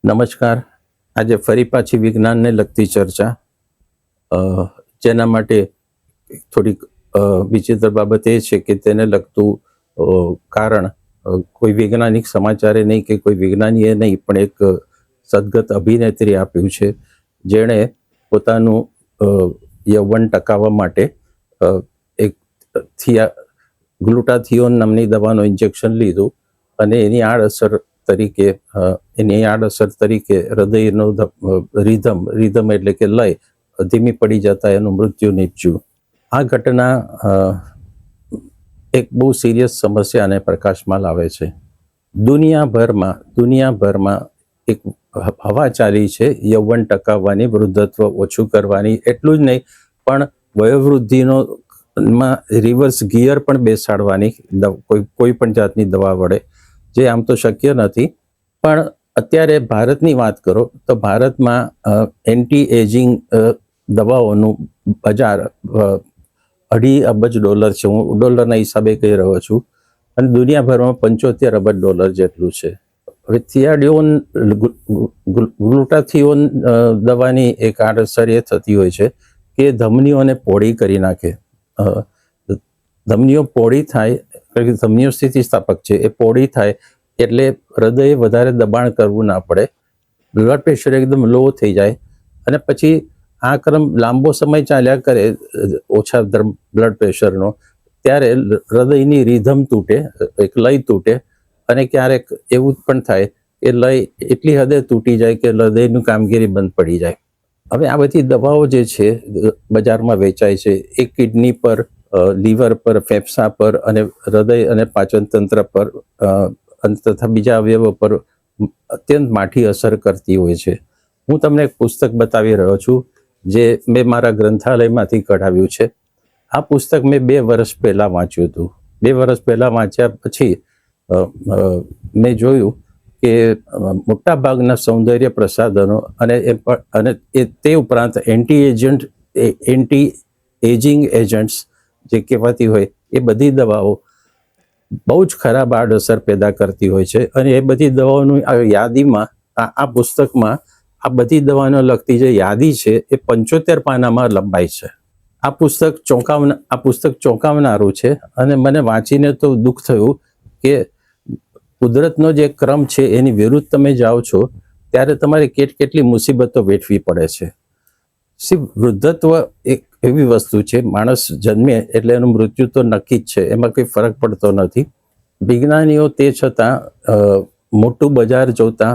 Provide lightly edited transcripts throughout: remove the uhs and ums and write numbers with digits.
નમસ્કાર. આજે ફરી પાછી વિજ્ઞાનને લગતી ચર્ચા, જેના માટે થોડીક વિચિત્ર બાબત એ છે કે તેને લગતું કારણ કોઈ વૈજ્ઞાનિક સમાચારે નહીં કે કોઈ વિજ્ઞાનીએ નહીં, પણ એક સદગત અભિનેત્રી આપ્યું છે, જેણે પોતાનું યૌવન ટકાવવા માટે એક ગ્લુટાથિયોન નામની દવાનો ઇન્જેક્શન લીધું અને એની આડઅસર તરીકે હૃદયનો રીધમ એટલે કે લય ધીમી પડી જતા એનું મૃત્યુ નીપજ્યું. આ ઘટના એક બહુ સિરિયસ સમસ્યાને પ્રકાશમાં લાવે છે. દુનિયાભરમાં એક હવા ચાલી છે યૌવન ટકાવવાની, વૃદ્ધત્વ ઓછું કરવાની. એટલું જ નહીં, પણ વયોવૃદ્ધિનો માં રિવર્સ ગિયર પણ બેસાડવાની કોઈ પણ જાતની દવા વડે, જે આમ તો શક્ય નથી. પણ અત્યારે ભારતની વાત કરો તો ભારતમાં એન્ટી એજિંગ દવાઓનું બજાર $2.5 અબજ છે. હું ડોલરના હિસાબે કહી રહ્યો છું, અને દુનિયાભરમાં $75 અબજ જેટલું છે. હવે ગ્લુટાથિયોન દવાની એક આડઅસર એ થતી હોય છે કે ધમનીઓને પહોળી કરી નાખે. ધમનીઓ પહોળી થાય, ધમનીઓ સ્થિતિસ્થાપક છે, એ પહોળી થાય એટલે હૃદયે વધારે દબાણ કરવું ના પડે, બ્લડ પ્રેશર એકદમ લો થઈ જાય, અને પછી આ ક્રમ લાંબો સમય ચાલ્યા કરે ઓછા બ્લડ પ્રેશરનો, ત્યારે હૃદયની રીધમ તૂટે, એક લય તૂટે, અને ક્યારેક એવું પણ થાય કે લય એટલી હદે તૂટી જાય કે હૃદયનું કામગીરી બંધ પડી જાય. હવે આ બધી દવાઓ જે છે બજારમાં વેચાય છે, એ કિડની પર, લીવર પર, ફેફસા પર અને હૃદય અને પાચન તંત્ર પર તથા બીજા અવયવો પર અત્યંત માઠી અસર કરતી હોય છે. હું તમને એક પુસ્તક બતાવી રહ્યો છું, જે મેં મારા ગ્રંથાલયમાંથી કઢાવ્યું છે. આ પુસ્તક મેં 2 વર્ષ પહેલાં વાંચ્યું હતું. 2 વર્ષ પહેલાં વાંચ્યા પછી મેં જોયું કે મોટાભાગના સૌંદર્ય પ્રસાધનો અને તે ઉપરાંત એન્ટી એજિંગ એજન્ટ્સ જે કહેવાતી હોય, એ બધી દવાઓ બહુ જ ખરાબ આડઅસર પેદા કરતી હોય છે. અને એ બધી દવાઓની યાદીમાં, આ પુસ્તકમાં આ બધી દવાઓને લગતી જે યાદી છે એ 75 પાનામાં લંબાઈ છે. આ પુસ્તક ચોંકાવનારું છે, અને મને વાંચીને તો દુઃખ થયું કે કુદરતનો જે ક્રમ છે એની વિરુદ્ધ તમે જાઓ છો ત્યારે તમારે કેટલી મુસીબતો વેઠવી પડે છે. વૃદ્ધત્વ એક એવી વસ્તુ છે, માણસ જન્મે એટલે એનું મૃત્યુ તો નક્કી જ છે, એમાં કોઈ ફરક પડતો નથી. વિજ્ઞાનીઓ તે છતાં મોટું બજાર જોતા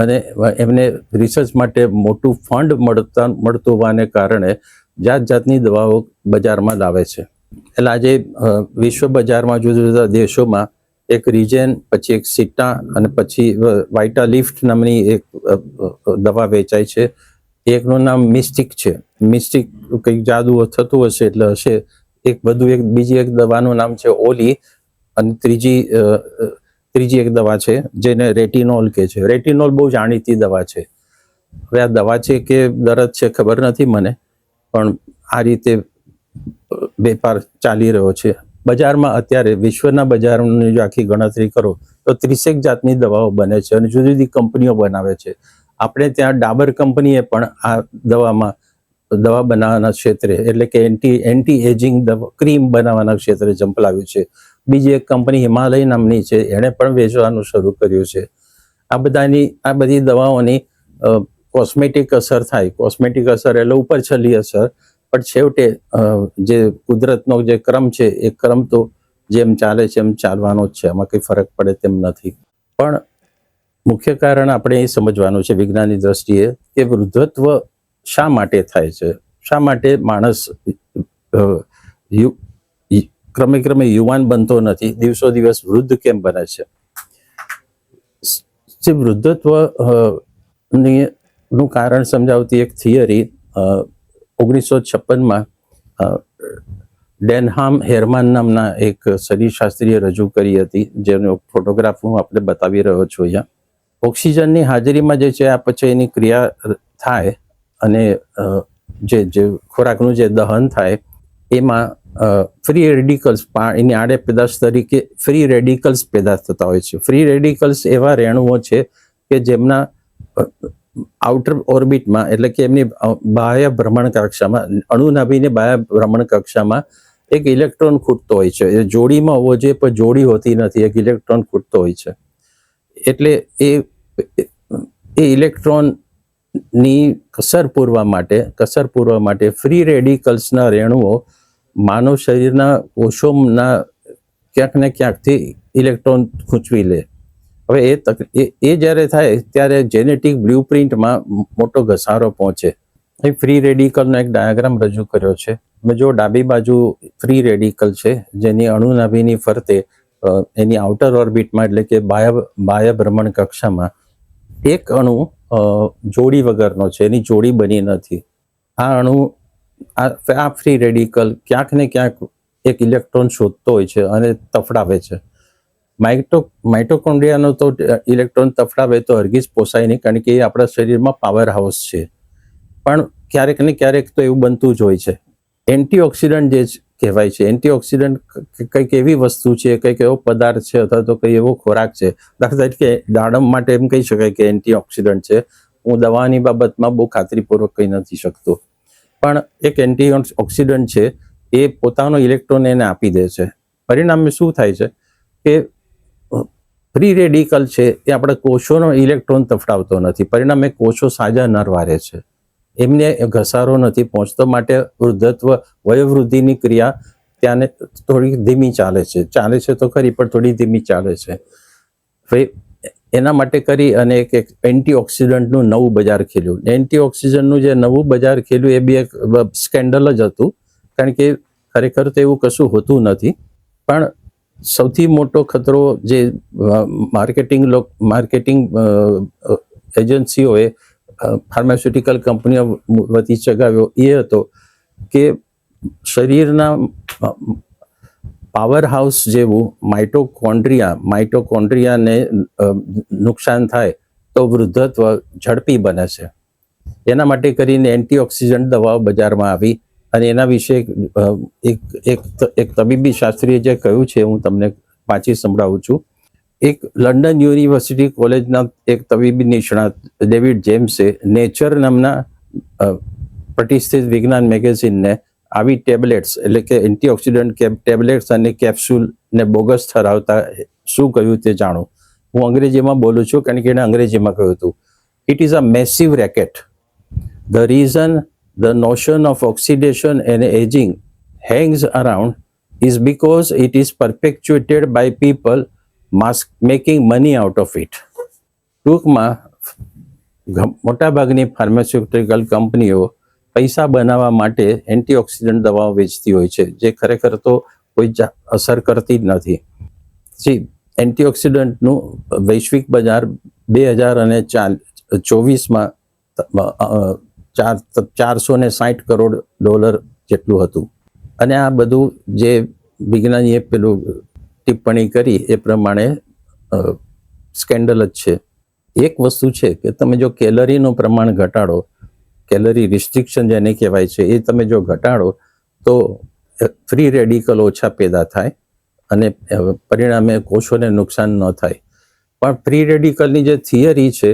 અને એમને રિસર્ચ માટે મોટું ફંડ મળતું હોવાને કારણે જાતની દવાઓ બજારમાં લાવે છે. એટલે આજે વિશ્વ બજારમાં જુદા જુદા દેશોમાં એક રિજેન, પછી એક સિટા અને પછી વાઇટાલિફ્ટ નામની એક દવા વેચાય છે. એકનું નામ મિસ્ટિક છે. મિસ્ટિક કંઈક જાદુ થતું હશે એટલે હશે. બીજી એક દવાનું નામ છે ઓલી, અને ત્રીજી એક દવા છે જેને રેટિનોલ કહે છે. રેટિનોલ બહુ જાણીતી દવા છે. હવે આ દવા છે કે દરદ છે ખબર નથી મને, પણ આ રીતે વેપાર ચાલી રહ્યો છે બજારમાં. અત્યારે વિશ્વના બજારોની જો આખી ગણતરી કરો તો 30 જાતની દવાઓ બને છે, અને જુદી જુદી કંપનીઓ બનાવે છે. આપણે ત્યાં ડાબર કંપનીએ પણ આ દવા બનાવવાના ક્ષેત્રે, એટલે કે એન્ટી એજિંગ ક્રીમ બનાવવાના ક્ષેત્રે ઝંપલાવ્યું છે. બીજી એક કંપની હિમાલય નામની છે, એણે પણ વેચવાનું શરૂ કર્યું છે. આ બધી દવાઓની કોસ્મેટિક અસર થાય. કોસ્મેટિક અસર એટલે ઉપર છેલ્લી અસર, પણ છેવટે જે કુદરતનો જે ક્રમ છે એ ક્રમ તો જેમ ચાલે છે એમ ચાલવાનો જ છે, એમાં કંઈ ફરક પડે તેમ નથી. પણ મુખ્ય કારણ આપણે એ સમજવાનું છે વિજ્ઞાનની દ્રષ્ટિએ કે વૃદ્ધત્વ શા માટે થાય છે, શા માટે માણસ ક્રમે યુવાન બનતો નથી, દિવસો દિવસ વૃદ્ધ કેમ બને છે. જે વૃદ્ધત્વ નું કારણ સમજાવતી એક થિયરી 1956માં ડેનહામ હેરમાન નામના એક શરીરશાસ્ત્રીએ રજૂ કરી હતી, જેનો ફોટોગ્રાફ હું આપણે બતાવી રહ્યો છું અહીંયા. ઓક્સિજનની હાજરીમાં જે ચયાપચયની ક્રિયા થાય અને જે ખોરાકનું જે દહન થાય, એમાં ફ્રી રેડિકલ્સ, એની આડે પેદાશ તરીકે ફ્રી રેડિકલ્સ પેદા થતા હોય છે. ફ્રી રેડિકલ્સ એવા રેણુઓ છે કે જેમના આઉટર ઓર્બિટમાં એટલે કે એમની બાહ્ય ભ્રમણ કક્ષામાં અણુનાભીની બાહ્ય ભ્રમણ કક્ષામાં એક ઇલેક્ટ્રોન ખૂટતો હોય છે. એ જોડીમાં હોવો જોઈએ પણ જોડી હોતી નથી, એક ઇલેક્ટ્રોન ખૂટતો હોય છે. એટલે એ ઇલેક્ટ્રોનની કસર પૂરવા માટે ફ્રી રેડિકલ્સના રેણુઓ માનવ શરીરના કોષોના ક્યાંક ને ક્યાંકથી ઇલેક્ટ્રોન ખૂંચવી લે. હવે એ જ્યારે થાય ત્યારે જેનેટિક બ્લુપ્રિન્ટમાં મોટો ઘસારો પહોંચે. એ ફ્રી રેડિકલનો એક ડાયાગ્રામ રજૂ કર્યો છે. જો ડાબી બાજુ ફ્રી રેડિકલ છે જેની અણુનાભીની ફરતે એની આઉટર ઓર્બિટમાં એટલે કે બાહ્ય ભ્રમણ કક્ષામાં એક અણુ જોડી વગરનો છે, એની જોડી બની નથી. આ ફ્રી રેડિકલ ક્યાંક ને ક્યાંક એક ઇલેક્ટ્રોન શોધતો હોય છે અને તફડાવે છે. માઇટોકોન્ડ્રિયાનો તો ઇલેક્ટ્રોન તફડાવે તો હરગીજ પોસાય નહીં, કારણ કે એ આપણા શરીરમાં પાવર હાઉસ છે. પણ ક્યારેક ને ક્યારેક તો એવું બનતું જ હોય છે. એન્ટીઓક્સિડન્ટ જે કહેવાય છે, એન્ટીઓક્સિડન્ટ કંઈક એવી વસ્તુ છે, કંઈક એવો પદાર્થ છે અથવા તો કંઈ એવો ખોરાક છે. દાખલા તરીકે દાડમ માટે એમ કહી શકાય કે એન્ટીઓક્સિડન્ટ છે. હું દવાની બાબતમાં બહુ ખાતરીપૂર્વક કહી નથી શકતો, પણ એક એન્ટીઓક્સિડન્ટ છે. એ પોતાનો ઇલેક્ટ્રોન એને આપી દે છે. પરિણામે શું થાય છે કે ફ્રી રેડિકલ છે એ આપણા કોષોનો ઇલેક્ટ્રોન તફડાવતો નથી. પરિણામે કોષો સાજા નરવારે છે, એમને ઘસારો નથી પહોંચતો. માટે વયોવૃદ્ધિની ક્રિયા ત્યાંને થોડી ધીમી ચાલે છે તો ખરી, પણ થોડી ધીમી ચાલે છે. એના માટે કરી અને એક એન્ટીઓક્સિડન્ટનું નવું બજાર ખીલ્યું. એન્ટીઓક્સિડન્ટનું જે નવું બજાર ખીલ્યું એ બી એક સ્કેન્ડલ જ હતું, કારણ કે ખરેખર તો એવું કશું હોતું નથી. પણ સૌથી મોટો ખતરો જે માર્કેટિંગ એજન્સીઓએ ફાર્માસ્યુટિકલ કંપનીઓ વતી ચગાવ્યો એ હતો કે શરીરના પાવર હાઉસ જેવું માઇટોકોન્ડ્રિયાને નુકસાન થાય તો વૃદ્ધત્વ ઝડપી બને છે. એના માટે કરીને એન્ટીઓક્સિડન્ટ દવાઓ બજારમાં આવી અને એના વિશે એક તબીબી શાસ્ત્રીએ જે કહ્યું છે હું તમને પાછી સંભળાવું છું. એક લંડન યુનિવર્સિટી કોલેજના એક તબીબી નિષ્ણાત ડેવિડ જેમ્સે નેચર નામના પ્રતિષ્ઠિત વિજ્ઞાન મેગેઝિનને આવી ટેબ્લેટ્સ એટલે કે એન્ટીઓક્સિડન્ટ ટેબ્લેટ્સ અને કેપ્સ્યુલને બોગસ ઠરાવતા શું કહ્યું તે જાણો. હું અંગ્રેજીમાં બોલું છું કારણ કે એને અંગ્રેજીમાં કહ્યું હતું. It is a massive racket. The reason the notion of oxidation and aging hangs around is because it is perpetuated by people making money out of it. ટૂંકમાં મોટાભાગની ફાર્માસ્યુટિકલ કંપનીઓ પૈસા બનાવવા માટે એન્ટીઓક્સિડન્ટ દવાઓ વેચતી હોય છે, જે ખરેખર તો કોઈ અસર કરતી જ નથી. એન્ટીઓક્સિડન્ટનું વૈશ્વિક બજાર 2024માં $460 કરોડ જેટલું હતું. અને આ બધું જે વિજ્ઞાનીએ પેલું ટિપ્પણી કરી એ પ્રમાણે સ્કેન્ડલ જ છે. એક વસ્તુ છે કે તમે જો કેલરીનું પ્રમાણ ઘટાડો, કેલરી રિસ્ટ્રિક્શન જેને કહેવાય છે, એ તમે જો ઘટાડો તો ફ્રી રેડિકલ ઓછા પેદા થાય અને પરિણામે કોષોને નુકસાન ન થાય. પણ ફ્રી રેડિકલની જે થિયરી છે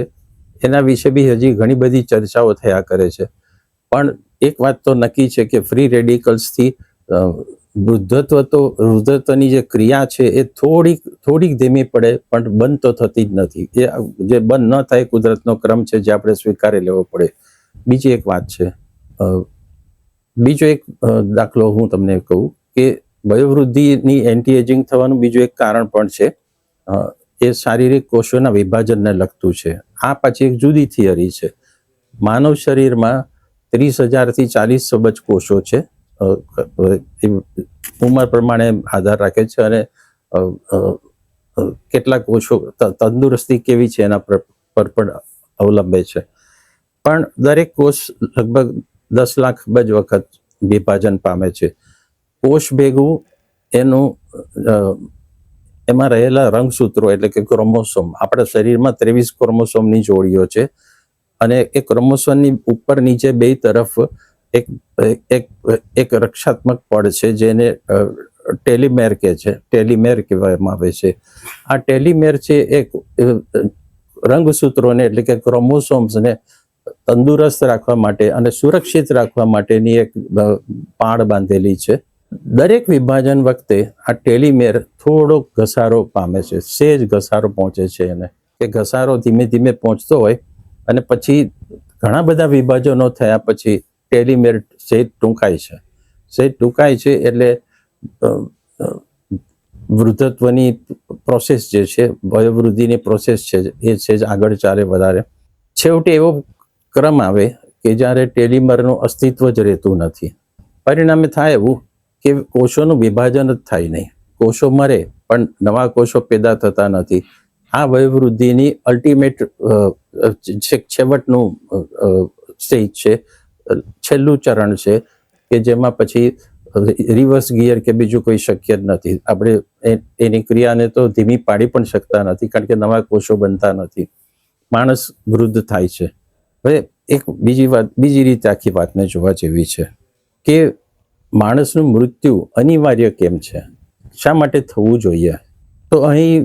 એના વિશે બી હજી ઘણી બધી ચર્ચાઓ થયા કરે છે. પણ એક વાત તો નક્કી છે કે ફ્રી રેડિકલ્સથી વૃદ્ધત્વની જે ક્રિયા છે એ થોડીક ધીમી પડે, પણ બંધ તો થતી જ નથી. એ જે બંધ ન થાય કુદરતનો ક્રમ છે જે આપણે સ્વીકારી લેવો પડે. બીજી એક વાત છે, બીજો એક દાખલો હું તમને કહું કે વયોવૃદ્ધિની એન્ટી એજિંગ થવાનું બીજું એક કારણ પણ છે. એ શારીરિક કોષોના વિભાજનને લગતું છે. આ પાછી એક જુદી થિયરી છે. માનવ શરીરમાં 30,000 થી 40 અબજ કોષો છે. ઉંમર પ્રમાણે આધાર રાખે છે અને કેટલા કોષો તંદુરસ્તી કેવી છે એના પર પણ અવલંબે છે. પણ દરેક કોષ લગભગ 10 લાખ અબજ વખત વિભાજન પામે છે. કોષ ભેગું એમાં રહેલા રંગસૂત્રો એટલે કે ક્રોમોસોમ, આપણા શરીરમાં 23 ક્રોમોસોમની જોડીઓ છે અને એ ક્રોમોસોમની ઉપર નીચે બે તરફ એક રક્ષાત્મક પડ છે જેને ટેલિમેર કહેવામાં આવે છે. આ ટેલિમેર છે એક રંગસૂત્રોને એટલે કે ક્રોમોસોમ્સને તંદુરસ્ત રાખવા માટે અને સુરક્ષિત રાખવા માટેની એક પાળ બાંધેલી છે. દરેક વિભાજન વખતે આ ટેલિમેર થોડો ઘસારો પામે છે, સેજ ઘસારો પહોંચે છે એને, કે ઘસારો ધીમે ધીમે પહોંચતો હોય અને પછી ઘણા બધા વિભાજનો થયા પછી ટેલિમેર સેજ ટૂંકાય છે. સેજ ટૂંકાય છે એટલે વૃદ્ધત્વની પ્રોસેસ જે છે, વયોવૃદ્ધિની પ્રોસેસ છે એ સેજ આગળ ચાલે વધારે. છેવટે એવો ક્રમ આવે કે જ્યારે ટેલિમરનું અસ્તિત્વ જ રહેતું નથી. પરિણામે થાય એવું કે કોષોનું વિભાજન જ થાય નહીં, કોષો મરે પણ નવા કોષો પેદા થતા નથી. આ વયોવૃદ્ધિની અલ્ટિમેટ છેવટનું સ્ટેજ છે, છેલ્લું ચરણ છે કે જેમાં પછી રિવર્સ ગિયર કે બીજું કોઈ શક્ય જ નથી. આપણે એની ક્રિયાને તો ધીમી પાડી પણ શકતા નથી કારણ કે નવા કોષો બનતા નથી. માણસ વૃદ્ધ થાય છે. હવે એક બીજી રીતે આખી વાતને જોવા જેવી છે કે માણસનું મૃત્યુ અનિવાર્ય કેમ છે, શા માટે થવું જોઈએ? તો અહીં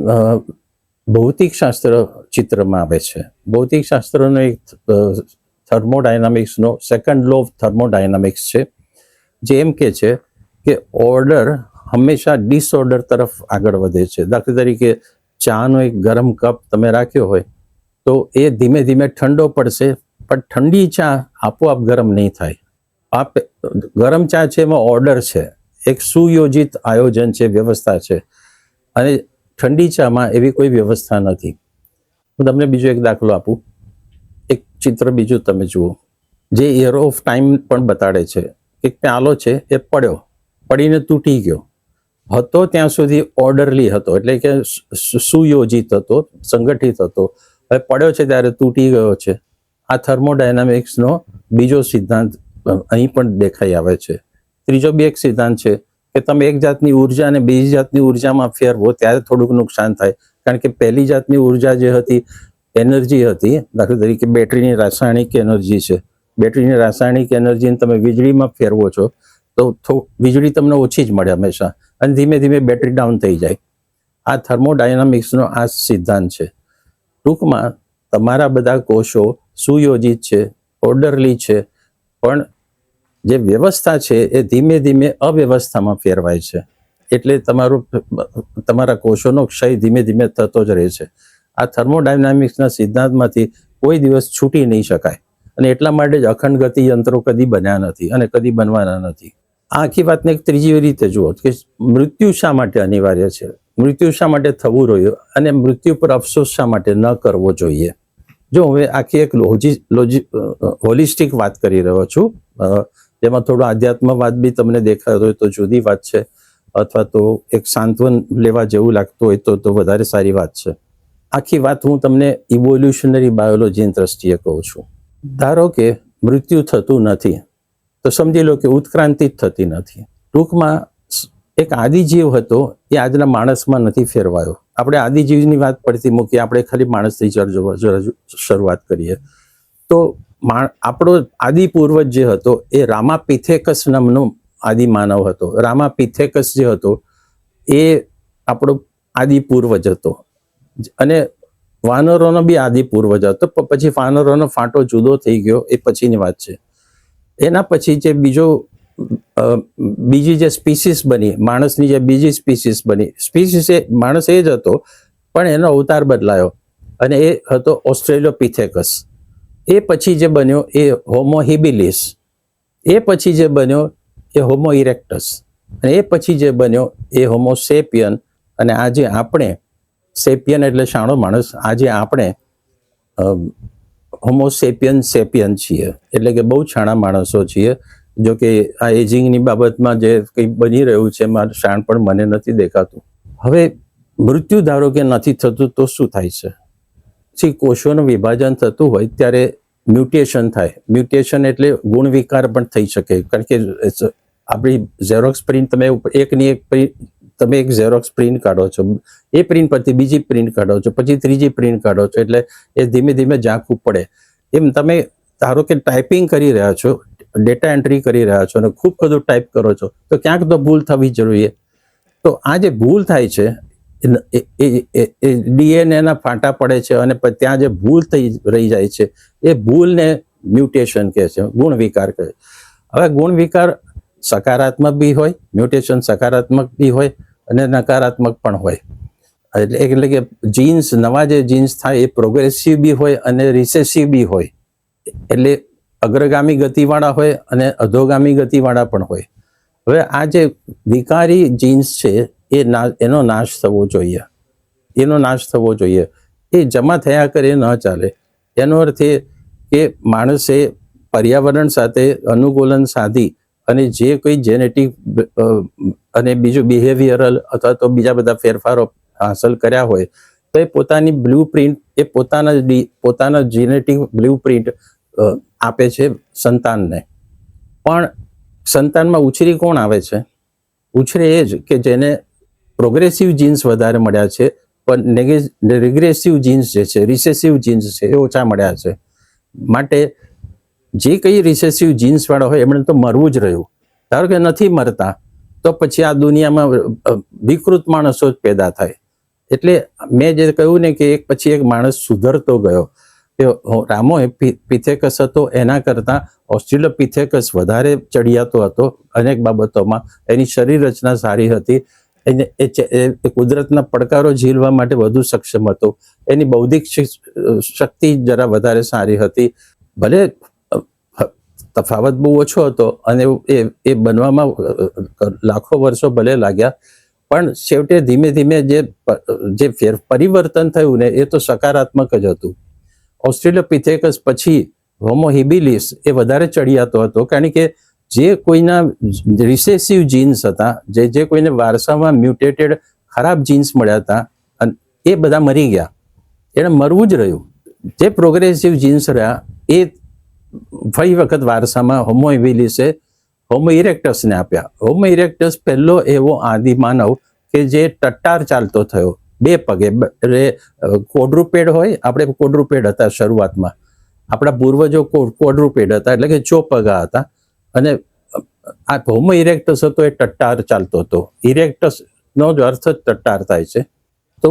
ભૌતિકશાસ્ત્ર ચિત્રમાં આવે છે. ભૌતિકશાસ્ત્રનો એક થર્મોડાયનામિક્સનો સેકન્ડ લો ઓફ થર્મોડાયનામિક્સ છે, જે એમ કે છે કે ઓર્ડર હંમેશા ડિસઓર્ડર તરફ આગળ વધે છે. દાખલા તરીકે ચાનો એક ગરમ કપ તમે રાખ્યો હોય તો એ ધીમે ધીમે ઠંડો પડશે, પણ ઠંડી ચા આપોઆપ ગરમ નહીં થાય. આ ગરમ ચા છે એમાં ઓર્ડર છે, એક સુયોજિત આયોજન છે, વ્યવસ્થા છે. અને ઠંડી ચામાં એવી કોઈ વ્યવસ્થા નથી. હું તમને બીજો એક દાખલો આપું. એક ચિત્ર બીજું તમે જુઓ, જે એરો ઓફ ટાઈમ પણ બતાડે છે. એક પ્યાલો છે, એ પડીને તૂટી ગયો હતો ત્યાં સુધી ઓર્ડરલી હતો, એટલે કે સુયોજિત હતો, સંગઠિત હતો. હવે પડ્યો છે ત્યારે તૂટી ગયો છે. આ થર્મોડાયનામિક્સનો બીજો સિદ્ધાંત અહીં પણ દેખાઈ આવે છે. ત્રીજો બી એક સિદ્ધાંત છે કે તમે એક જાતની ઉર્જા અને બીજી જાતની ઉર્જામાં ફેરવો ત્યારે થોડુંક નુકસાન થાય, કારણ કે પહેલી જાતની ઉર્જા જે હતી એનર્જી હતી. દાખલા તરીકે બેટરીની રાસાયણિક એનર્જી છે. બેટરીની રાસાયણિક એનર્જીને તમે વીજળીમાં ફેરવો છો તો વીજળી તમને ઓછી જ મળે હંમેશા, અને ધીમે ધીમે બેટરી ડાઉન થઈ જાય. આ થર્મોડાયનામિક્સનો આ સિદ્ધાંત છે. ટૂંકમાં તમારા બધા કોષો સુયોજિત છે, ઓર્ડરલી છે, પણ જે વ્યવસ્થા છે એ ધીમે ધીમે અવ્યવસ્થામાં ફેરવાય છે. એટલે તમારા કોષોનો ક્ષય ધીમે ધીમે થતો જ રહે છે. આ થર્મોડાયનામિક્સના સિદ્ધાંતમાંથી કોઈ દિવસ છૂટી નહીં શકાય, અને એટલા માટે જ અખંડ ગતિ યંત્રો કદી બન્યા નથી અને કદી બનવાના નથી. આ આખી વાતને એક ત્રીજી રીતે જુઓ કે મૃત્યુ શા માટે અનિવાર્ય છે, મૃત્યુ શા માટે થવું રહ્યું, અને મૃત્યુ પર અફસોસ શા માટે ન કરવો જોઈએ. જો હવે આખી એક હોલિસ્ટિક વાત કરી રહ્યો છું, જેમાં થોડો આધ્યાત્મવાદ બી તમને દેખાતો હોય તો જુદી વાત છે, અથવા તો એક સાંત્વન લેવા જેવું લાગતું હોય તો વધારે સારી વાત છે. આખી વાત હું તમને ઇવોલ્યુશનરી બાયોલોજીની દ્રષ્ટિએ કહું છું. ધારો કે મૃત્યુ થતું નથી તો સમજી લો કે ઉત્ક્રાંતિ જ થતી નથી. ટૂંકમાં એક આદિજીવ હતો એ આજના માણસમાં નથી ફેરવાયો. આપણે આદિજીવની વાત પડતી મૂકીએ, આપણે ખાલી માણસથી શરૂઆત કરીએ તો આપણો આદિ પૂર્વજ જે હતો એ રામાપિથેકસ નામનો આદિ માનવ હતો. રામાપિથેકસ જે હતો એ આપણો આદિ પૂર્વજ હતો, અને વાનરોનો બી આદિ પૂર્વજ હતો. પછી વાનરોનો ફાંટો જુદો થઈ ગયો, એ પછીની વાત છે. એના પછી જે બીજી જે સ્પીસીસ બની, માણસની જે બીજી સ્પીસીસ બની, માણસ એ જ હતો પણ એનો અવતાર બદલાયો, અને એ હતો ઓસ્ટ્રેલોપિથેકસ. એ પછી જે બન્યો એ હોમો હિબિલિસ, એ પછી જે બન્યો એ હોમો ઇરેક્ટસ, અને એ પછી જે બન્યો એ હોમો સેપિયન. અને આજે આપણે સેપિયન એટલે શાણો માણસ, આજે આપણે હોમો સેપિયન છીએ, એટલે કે બહુ છાણા માણસો છીએ. જો કે આ એજિંગની બાબતમાં જે કંઈ બની રહ્યું છે એમાં શાણ પણ મને નથી દેખાતું. હવે મૃત્યુ ધારો કે નથી થતું તો શું થાય છે? કોષોનું વિભાજન થતું હોય ત્યારે મ્યુટેશન થાય. મ્યુટેશન એટલે ગુણ વિકાર પણ થઈ શકે, કારણ કે આપણી ઝેરોક્સ પ્રિન્ટ તમે એક ઝેરોક્સ પ્રિન્ટ કાઢો છો, એ પ્રિન્ટ પરથી બીજી પ્રિન્ટ કાઢો છો, પછી ત્રીજી પ્રિન્ટ કાઢો છો, એટલે એ ધીમે ધીમે ઝાંખું પડે. એમ તમે ધારો કે ટાઈપિંગ કરી રહ્યા છો, ડેટા એન્ટ્રી કરી રહ્યા છો અને ખૂબ બધું ટાઈપ કરો છો તો ક્યાંક તો ભૂલ થવી જોઈએ. તો આ જે ભૂલ થાય છે ડીએનએના ફાંટા પડે છે અને ત્યાં જે ભૂલ થઈ રહી જાય છે એ ભૂલને મ્યુટેશન કહે છે, ગુણ વિકાર કહે. હવે ગુણ વિકાર સકારાત્મક બી હોય, મ્યુટેશન સકારાત્મક બી હોય અને નકારાત્મક પણ હોય. એટલે કે જીન્સ, નવા જે જીન્સ થાય એ પ્રોગ્રેસિવ બી હોય અને રિસેસિવ બી હોય. એટલે અગ્રગામી ગતિવાળા હોય અને અધોગામી ગતિવાળા પણ હોય. હવે આ જે વિકારી જીન્સ છે એનો નાશ થવો જોઈએ, એનો નાશ થવો જોઈએ. એ જમા થયા કરે ન ચાલે. એનો અર્થ એ કે માણસે પર્યાવરણ સાથે અનુકૂલન સાધી અને જે કોઈ જેનેટિક અને બીજું બિહેવિયરલ અથવા તો બીજા બધા ફેરફારો હાંસલ કર્યા હોય તો એ પોતાની બ્લુ પ્રિન્ટ, એ પોતાના જેનેટિક બ્લુ પ્રિન્ટ આપે છે સંતાનને. પણ સંતાનમાં ઉછરી કોણ આવે છે? ઉછરે એ જ કે જેને પ્રોગ્રેસિવ જીન્સ વધારે મળ્યા છે પણ રિગ્રેસિવ જીન્સ જે છે, રિસેસિવ જીન્સ છે એ ઓછા મળ્યા છે. માટે જે કંઈ રિસેસિવ જીન્સ વાળા હોય એમણે તો મરવું જ રહ્યું. ધારો કે નથી મરતા તો પછી આ દુનિયામાં વિકૃત માણસો જ પેદા થાય. એટલે મેં જે કહ્યું ને કે એક પછી એક માણસ સુધરતો ગયો. રામો પિથેકસ હતો એના કરતા ઓસ્ટ્રેલોપિથેકસ વધારે ચડિયાતો હતો અનેક બાબતોમાં. એની શરીર રચના સારી હતી, એ કુદરતના પડકારો ઝીલવા માટે વધુ સક્ષમ હતો, એની બૌદ્ધિક શક્તિ જરા વધારે સારી હતી. ભલે તફાવત બહુ ઓછો હતો અને એ બનવામાં લાખો વર્ષો ભલે લાગ્યા, પણ છેવટે ધીમે ધીમે જે પરિવર્તન થયું ને એ તો સકારાત્મક જ હતું. ઓસ્ટ્રેલોપિથેકસ પછી હોમો હિબિલિસ એ વધારે ચડિયાતો હતો, કારણ કે જે કોઈના રિસેસિવ જીન્સ હતા, જે કોઈને વારસામાં મ્યુટેટેડ ખરાબ જીન્સ મળ્યા હતા, એ બધા મરી ગયા. એને મરવું જ રહ્યું. જે પ્રોગ્રેસિવ જીન્સ રહ્યા એ ફરી વખત વારસામાં હોમો હિબિલિસે હોમો ઇરેક્ટસને આપ્યા. હોમો ઇરેક્ટસ પહેલો એવો આદિ માનવ કે જે ટટ્ટાર ચાલતો થયો, બે પગે. એટલે કોડ્રુપેડ હોય, આપણે કોડ્રુપેડ હતા શરૂઆતમાં, આપણા પૂર્વજો કોડ્રુપેડ હતા એટલે કે ચોપગા હતા. અને આ હોમો ઇરેક્ટસ હતો એ ટટ્ટાર ચાલતો હતો. ઇરેક્ટસનો જ અર્થ જ ટટ્ટાર થાય છે. તો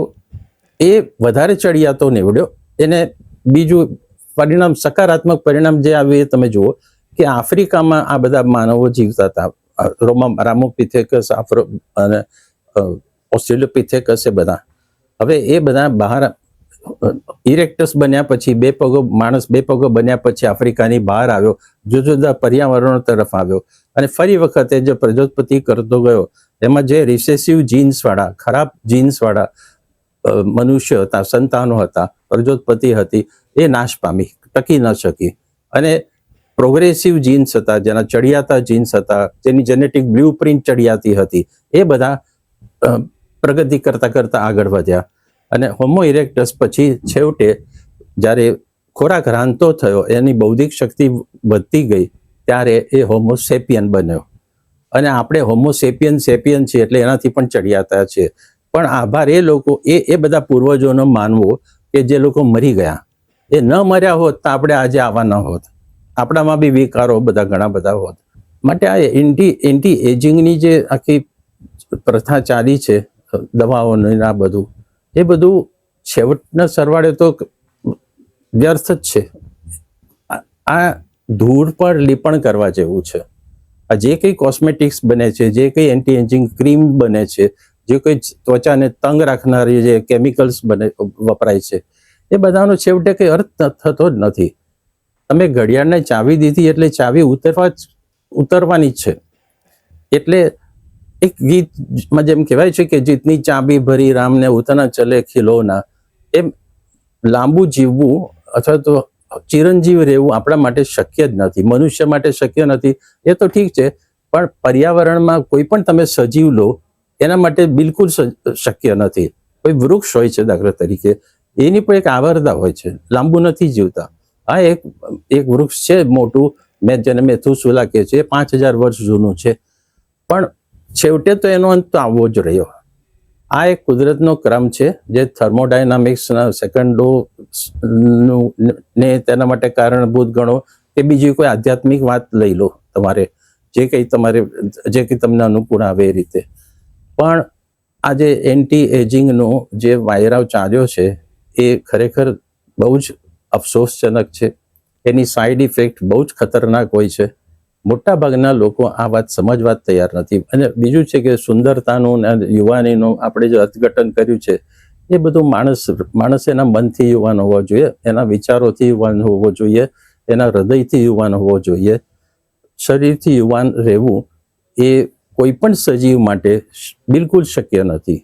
એ વધારે ચડિયાતો નીવડ્યો. એને બીજું પરિણામ, સકારાત્મક પરિણામ જે આવ્યું એ તમે જુઓ કે આફ્રિકામાં આ બધા માનવો જીવતા હતા. રામોપિથેકસ અને ઓસ્ટ્રેલોપિથેકસ એ બધા. હવે એ બધા બહાર ઇરેક્ટસ બન્યા પછી માણસ બે પગો બન્યા પછી આફ્રિકાની બહાર આવ્યો, જુદા જુદા પર્યાવરણો તરફ આવ્યો અને ફરી વખતે જે પ્રજોત્પત્તિ કરતો ગયો એમાં જે રિસેસિવ જીન્સ વાળા, ખરાબ જીન્સ વાળા મનુષ્ય હતા, સંતાનો હતા, પ્રજોત્પત્તિ હતી, એ નાશ પામી, ટકી ન શકી. અને પ્રોગ્રેસિવ જીન્સ હતા, જેના ચડિયાતા જીન્સ હતા, જેની જેનેટિક બ્લુ પ્રિન્ટ ચડિયાતી હતી, એ બધા પ્રગતિ કરતા કરતા આગળ વધ્યા. અને હોમો ઇરેક્ટસ પછી છેવટે જ્યારે ખોરાક રાંધતો થયો, એની બૌદ્ધિક શક્તિ વધતી ગઈ, ત્યારે એ હોમો સેપિયન બન્યો. અને આપણે હોમો સેપિયન છીએ એટલે એનાથી પણ ચડિયાતા છે. પણ આભાર એ લોકો, એ બધા પૂર્વજોનો માનવો કે જે લોકો મરી ગયા. એ ન મર્યા હોત તો આપણે આજે આવા ન હોત, આપણામાં બી વિકારો બધા ઘણા બધા હોત. માટે આ એન્ટી એજિંગની જે આખી પ્રથા ચાલી છે, દવાઓની આ બધું, એ બધું છેવટના સરવાળે તો વ્યર્થ જ છે. આ ધૂળ પર લીપણ કરવા જેવું છે. આ જે કંઈ કોસ્મેટિક્સ બને છે, જે કંઈ એન્ટી એજિંગ ક્રીમ બને છે, જે કોઈ ત્વચાને તંગ રાખનારી જે કેમિકલ્સ વપરાય છે, એ બધાનો છેવટે કંઈ અર્થ થતો જ નથી. તમે ઘડિયાળને ચાવી દીધી એટલે ચાવી ઉતરવાની જ છે. એટલે એક ગીતમાં જેમ કહેવાય છે કે જીતની ચાબી ભરી રામને ઉતના ચલે ખિલોના, એમ લાંબુ જીવવું અથવા તો ચિરંજીવ રહેવું આપણા માટે શક્ય જ નથી, મનુષ્ય માટે શક્ય નથી. એ તો ઠીક છે, પણ પર્યાવરણમાં કોઈ પણ તમે સજીવ લો એના માટે બિલકુલ શક્ય નથી. કોઈ વૃક્ષ હોય છે દાખલા તરીકે, એની પણ એક આવરદા હોય છે, લાંબુ નથી જીવતા. આ એક વૃક્ષ છે મોટું, જેને મેથુસુલા કહે છે, 5000 વર્ષ જૂનું છે, પણ છેવટે તો એનો અંત તો આવવો જ રહ્યો. આ એક કુદરતનો ક્રમ છે જે થર્મોડાયનામિક્સના સેકન્ડ લો ને તેના માટે કારણભૂત ગણો કે બીજી કોઈ આધ્યાત્મિક વાત લઈ લો, તમારે જે કંઈ તમને અનુકૂળ આવે એ રીતે. પણ આ જે એન્ટી એજિંગનો જે વાયરાવ ચાલ્યો છે એ ખરેખર બહુ જ અફસોસજનક છે. એની સાઈડ ઇફેક્ટ બહુ જ ખતરનાક હોય છે. મોટાભાગના લોકો આ વાત સમજવા જ તૈયાર નથી. અને બીજું છે કે સુંદરતાનું અને યુવાનીનું આપણે જે અર્થઘટન કર્યું છે એ બધું માણસ એના મનથી યુવાન હોવો જોઈએ, એના વિચારોથી યુવાન હોવો જોઈએ, એના હૃદયથી યુવાન હોવો જોઈએ. શરીરથી યુવાન રહેવું એ કોઈ પણ સજીવ માટે બિલકુલ શક્ય નથી.